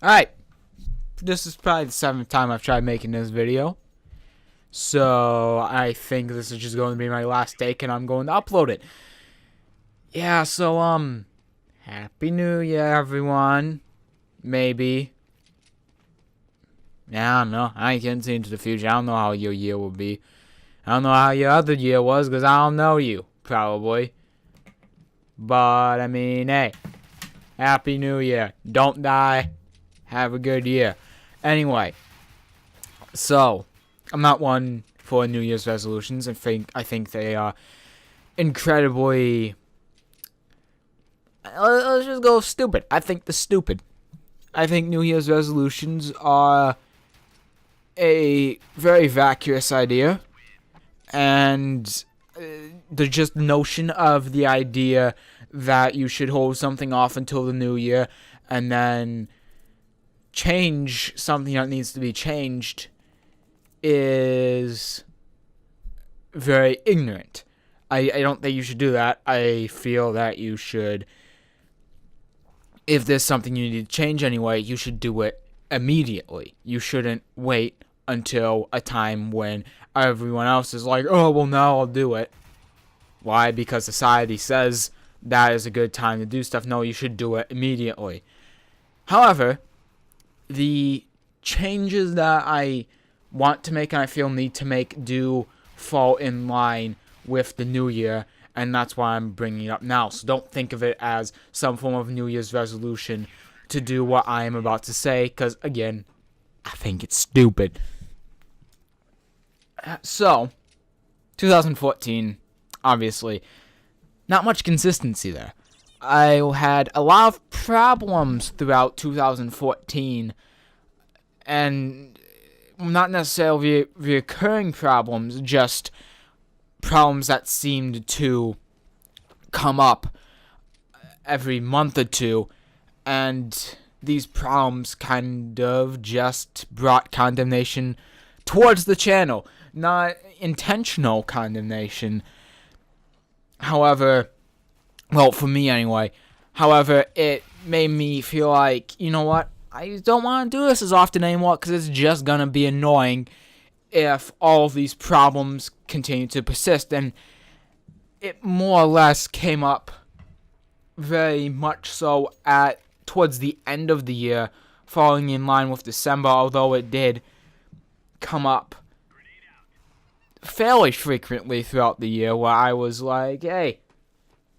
Alright, this is probably the 7th time I've tried making this video. So, I think this is just going to be my last take and I'm going to upload it. Yeah, so, Happy New Year, everyone. Maybe. Yeah, I don't know. I can't see into the future. I don't know how your year will be. I don't know how your other year was, because I don't know you, probably. But, I mean, hey. Happy New Year. Don't die. Have a good year. Anyway. So, I'm not one for New Year's resolutions. I think they are incredibly... Let's just go stupid. I think they're stupid. I think New Year's resolutions are a very vacuous idea. And the just notion of the idea that you should hold something off until the new year and then change something that needs to be changed is very ignorant. I don't think you should do that. I feel that you should, if there's something you need to change anyway, you should do it immediately. You shouldn't wait until a time when everyone else is like, oh, well, now I'll do it. Why? Because society says that is a good time to do stuff. No, you should do it immediately. However, the changes that I want to make and I feel need to make do fall in line with the new year, and that's why I'm bringing it up now. So don't think of it as some form of New Year's resolution to do what I am about to say, because, again, I think it's stupid. So, 2014, obviously, not much consistency there. I had a lot of problems throughout 2014, and not necessarily recurring problems, just problems that seemed to come up every month or two, and these problems kind of just brought condemnation towards the channel. Not intentional condemnation. However, well, for me anyway. However, it made me feel like, you know what? I don't want to do this as often anymore because it's just going to be annoying if all of these problems continue to persist. And it more or less came up very much so towards the end of the year, falling in line with December, although it did come up fairly frequently throughout the year where I was like, hey,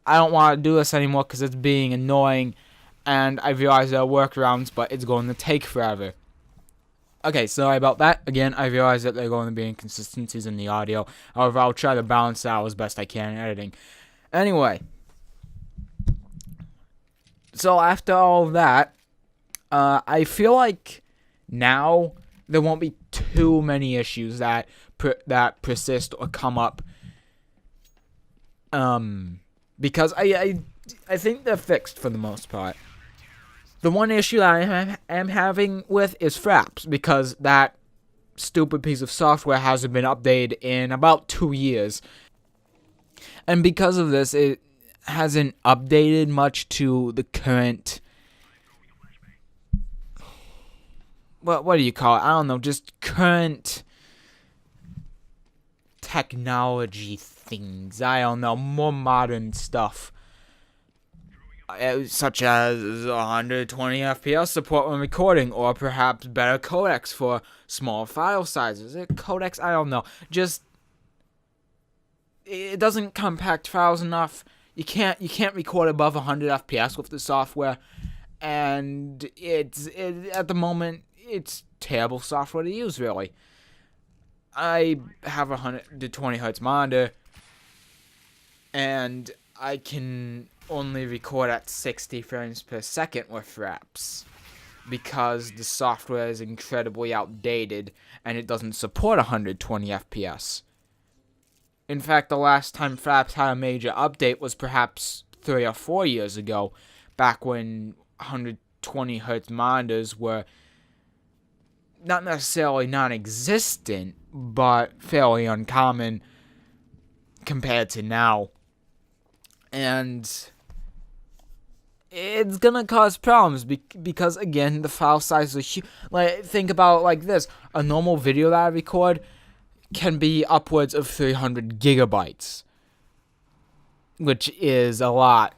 I don't want to do this anymore because it's being annoying, and I realize there are workarounds, but it's going to take forever. Okay, sorry about that. Again, I realize that there are going to be inconsistencies in the audio. However, I'll try to balance it out as best I can in editing. Anyway, so after all of that, I feel like now there won't be too many issues that persist or come up. Because I think they're fixed for the most part. The one issue that I am having with is Fraps, because that stupid piece of software hasn't been updated in about 2 years. And because of this, it hasn't updated much to the current... What do you call it? I don't know, just current technology things. I don't know, more modern stuff. Such as 120 FPS support when recording, or perhaps better codecs for small file sizes. Codecs, I don't know. Just, it doesn't compact files enough. You can't record above 100 FPS with the software, and at the moment, it's terrible software to use, really. I have a 120 Hz monitor, and I can only record at 60 frames per second with Fraps, because the software is incredibly outdated, and it doesn't support 120 FPS. In fact, the last time Fraps had a major update was perhaps 3 or 4 years ago, back when 120 Hz monitors were not necessarily non-existent, but fairly uncommon compared to now. And it's gonna cause problems because again the file size is huge. Like, think about it like this: a normal video that I record can be upwards of 300 gigabytes, which is a lot,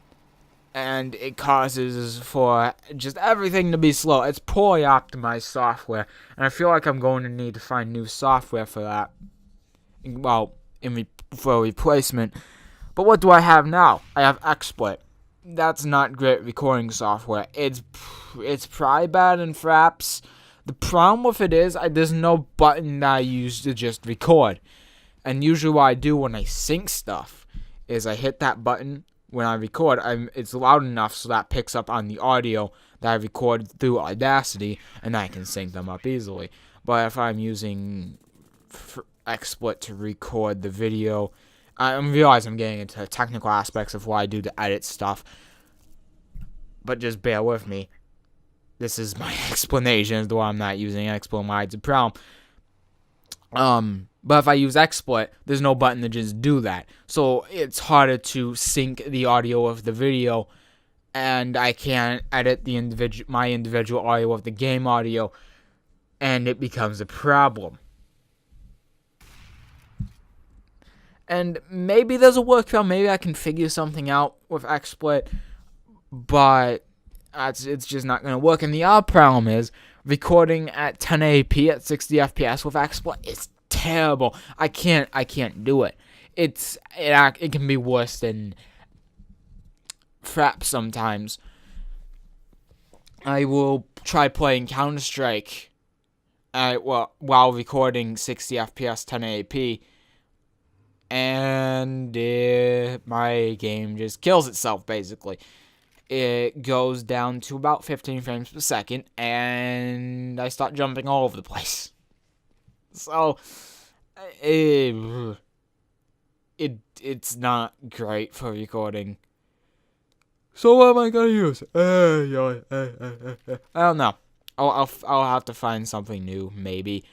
and it causes for just everything to be slow. It's poorly optimized software, and I feel like I'm going to need to find new software for that. Well, for a replacement. But what do I have now? I have XSplit. That's not great recording software. It's probably bad in Fraps. The problem with it is there's no button that I use to just record. And usually what I do when I sync stuff is I hit that button when I record. It's loud enough so that picks up on the audio that I record through Audacity, and I can sync them up easily. But if I'm using XSplit to record the video, I realize I'm getting into technical aspects of what I do to edit stuff, but just bear with me. This is my explanation as to why I'm not using XSplit, why it's a problem. But if I use XSplit, there's no button to just do that, so it's harder to sync the audio of the video, and I can't edit my individual audio of the game audio, and it becomes a problem. And maybe there's a workaround. Maybe I can figure something out with XSplit, but it's just not going to work. And the other problem is recording at 1080p at 60 FPS with XSplit is terrible. I can't do it. It can be worse than Fraps sometimes. I will try playing Counter-Strike while recording 60 FPS 1080p. And my game just kills itself, basically. It goes down to about 15 frames per second, and I start jumping all over the place. So, it's not great for recording. So what am I gonna use? I don't know. I'll have to find something new, maybe.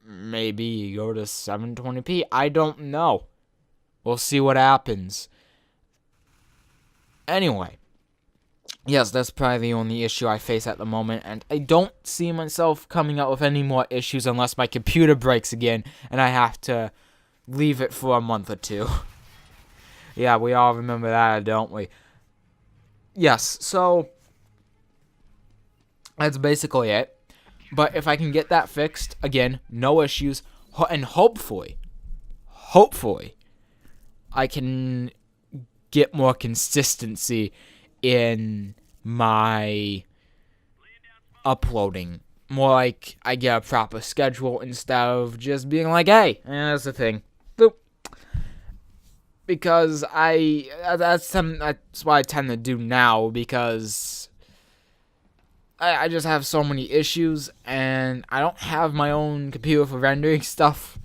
Maybe go to 720p. I don't know. We'll see what happens. Anyway, yes, that's probably the only issue I face at the moment, and I don't see myself coming up with any more issues unless my computer breaks again and I have to leave it for a month or two. Yeah, we all remember that, don't we? Yes, so that's basically it. But if I can get that fixed, again, no issues, and hopefully, I can get more consistency in my uploading. More like I get a proper schedule instead of just being like, hey, that's the thing. Boop. Because that's what I tend to do now, because I just have so many issues, and I don't have my own computer for rendering stuff,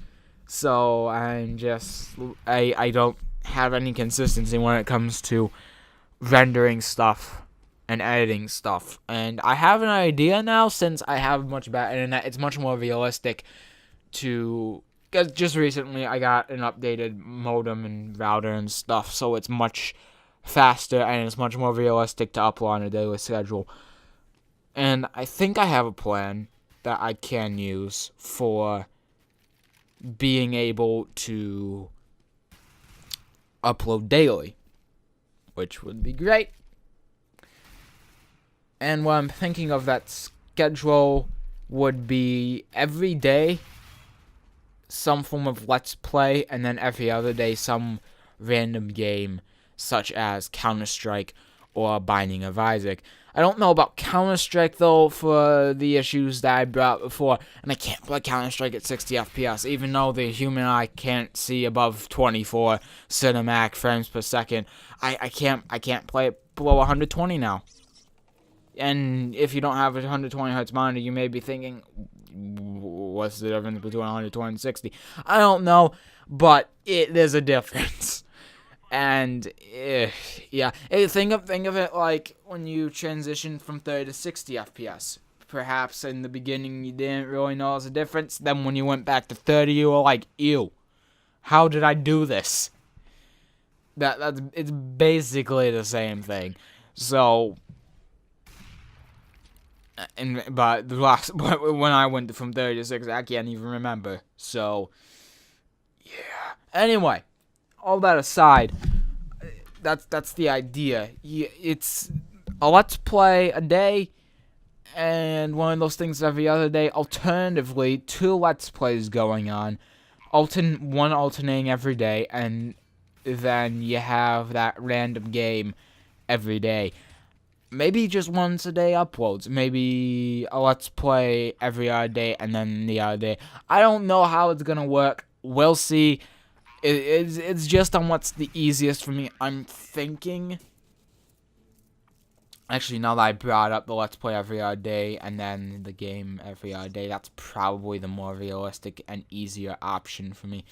so I don't have any consistency when it comes to rendering stuff and editing stuff. And I have an idea now, since I have much better internet. It's much more realistic because just recently I got an updated modem and router and stuff, so it's much faster and it's much more realistic to upload on a daily schedule. And I think I have a plan that I can use for being able to upload daily, which would be great. And what I'm thinking of, that schedule would be every day some form of Let's Play, and then every other day some random game, such as Counter-Strike or Binding of Isaac. I don't know about Counter-Strike, though, for the issues that I brought up before, and I can't play Counter-Strike at 60 FPS, even though the human eye can't see above 24 cinematic frames per second. I can't play it below 120 now. And if you don't have a 120 Hz monitor, you may be thinking, what's the difference between 120 and 60? I don't know, but there's a difference. And yeah, think of it like when you transition from 30 to 60 FPS. Perhaps in the beginning you didn't really know there was a difference. Then when you went back to 30, you were like, ew, how did I do this? it's basically the same thing. So, but the last when I went from 30 to 60, I can't even remember. So, yeah. Anyway, all that aside, that's the idea. It's a let's play a day, and one of those things every other day. Alternatively, 2 let's plays going on, one alternating every day, and then you have that random game every day. Maybe just once a day uploads. Maybe a let's play every other day and then the other day. I don't know how it's gonna work. We'll see. It's just on what's the easiest for me. I'm thinking. Actually, now that I brought up the let's play every other day and then the game every other day, that's probably the more realistic and easier option for me.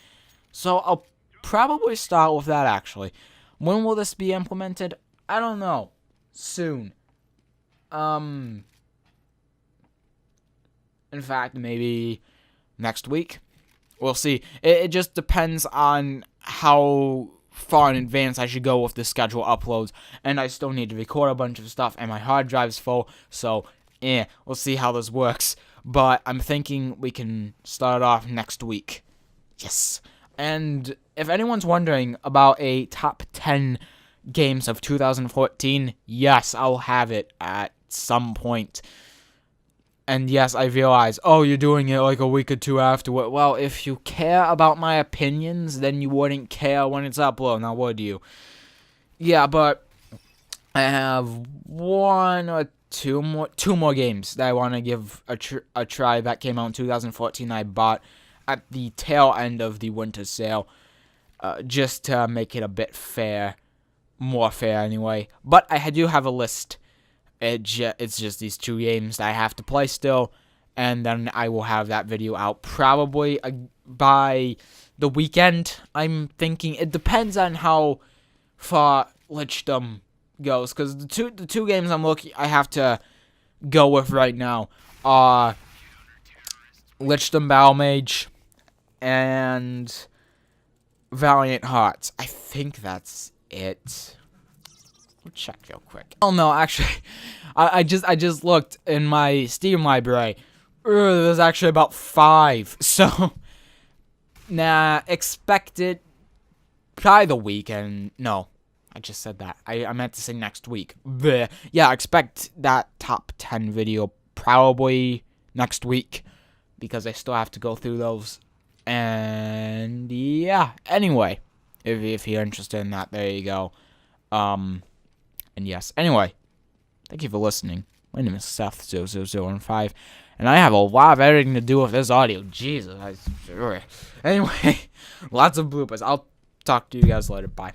So I'll probably start with that, actually. When will this be implemented? I don't know. Soon. In fact, maybe next week. We'll see. It just depends on how far in advance I should go with the schedule uploads. And I still need to record a bunch of stuff, and my hard drive's full. So, we'll see how this works. But I'm thinking we can start off next week. Yes. And if anyone's wondering about a top 10 games of 2014, yes, I'll have it at some point. And yes, I realize, oh, you're doing it like a week or 2 afterward. Well, if you care about my opinions, then you wouldn't care when it's uploaded, now would you? Yeah, but I have 1 or 2 more games that I want to give a try that came out in 2014 I bought at the tail end of the winter sale, just to make it a bit fair. More fair, anyway. But I do have a list. It's just these 2 games that I have to play still, and then I will have that video out probably by the weekend. I'm thinking it depends on how far Lichdom goes, because the two games I have to go with right now are Lichdom Battle Mage and Valiant Hearts. I think that's it. We'll check real quick. Oh no, actually, I just looked in my Steam library. There's actually about 5. So, nah, expect it probably the weekend. No, I just said that. I meant to say next week. Bleh. Yeah, expect that top 10 video probably next week, because I still have to go through those. And yeah, anyway, if you're interested in that, there you go. And yes, anyway, thank you for listening. My name is Seth00015, and I have a lot of editing to do with this audio. Jesus. Anyway, lots of bloopers. I'll talk to you guys later. Bye.